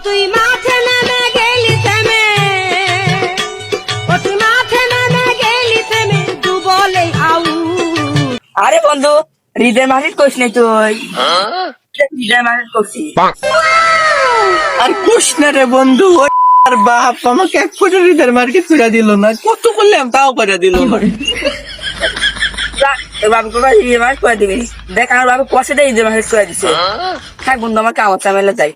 তুই মাঠে নেমে গেলি থেমে, ও তুই মাঠে নেমে গেলি থেমে, দু বলে আউট। আরে বন্ধু হৃদয় মার্কেট করিস নাই তুই? হৃদয় মার্কেট করছি। আর কোশ না রে বন্ধু, ওই আর বাপ আমাকে এক ফুটে হৃদয়ের মার্কেট করে দিল না, কত করলাম তাও করে দিল না। বাবু হৃদয় মার্কেট করে দিবি, দেখ আমার বাবু কষেটাই হৃদয় মার্কেট করে দিচ্ছে। থাক বন্ধু আমার কামড় চামেলে যাই।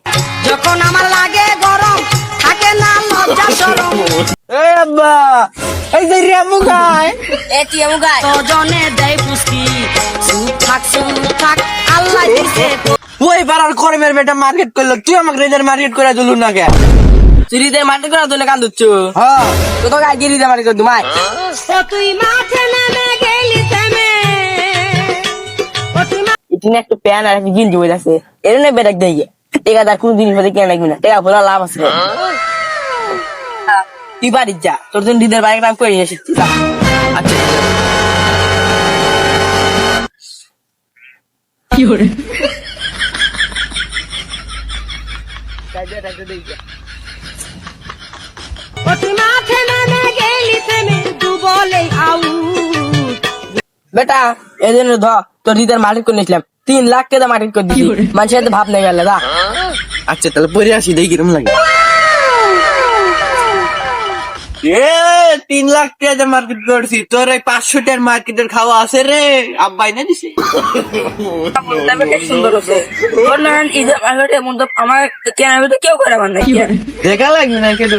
যখন আমার লাগে গরম থাকে না লজ্জা শরম, এই আব্বা, এই যে রেমু গায় এ তুই এমন গায় তো জনে দেয় পুষ্টি, চুপ থাক আল্লাহ দিছে তো। ওই পাড়ার কর্মের বেটা মার্কেট করলো, তুই আমাকে হৃদয়ের মার্কেট করে দিল না কে? তুই হৃদয় মার্কেট করে দিলে কান দিচ্ছ হ্যাঁ তো তোকে আগে হৃদয় মার্কেট করে দুমাই। ও তুই মাঠে নেমে গেলি থেমে, ও তুই ইতিনে একটু প্যান আর একটা গিঞ্জি বই আছে, এর না বেটাক দেয় টেকা তার কোনো জিনিস হতে কেন লাগবে না, টেকা ভোলা লাভ আছে। তুই বাড়ির যা, তোর জন্য হৃদয়ের মার্কেট আমি করে নিয়ে এসেছি। আচ্ছা ও তুই মাঠে নেমে গেলি থেমে, দু বলে আউট। বেটা এদিন ধ তোর হৃদয়ের মার্কেট করে নিয়েছিলাম, 3 লাখ টাকা মার্কেট করে দিচ্ছি, মানুষের হাতে ভাব নেই গেল দা। আচ্ছা তাহলে পরে আসি, দেখি কিরম লাগে। 3 লাখ টাকা মার্কেট করছি, তোর এই 500 টাকার মার্কেটের খাওয়া আছে রে, আব্বাই না দিছে। সুন্দর হচ্ছে ঈদের মার্কেটের মধ্যে আমার কেনার ভিতরে কেউ করে আমার নাই। দেখা লাগবে না কেন?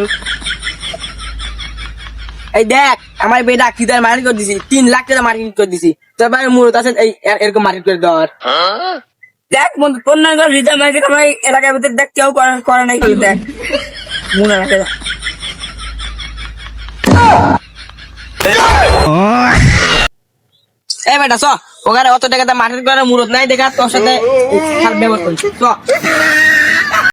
এই দেখ আমার বেটা হৃদয়ের মার্কেট করে দিছি, 3 লাখ টাকা মার্কেট করে দিছি, তোর বাইরে মূলত আছে এই এরকম মার্কেট করে দেওয়ার। দেখ বন্ধু তোর না হৃদয় মার্কেট আমার এই এলাকার ভিতরে দেখ কেউ করে নাই, কি দেখ মনে রাখে। এই বেটা চ, ওখানে অত টাকা মার্কেট করার মুরত নাই, দেখা তোর সাথে খারাপ ব্যবহার করছি চ।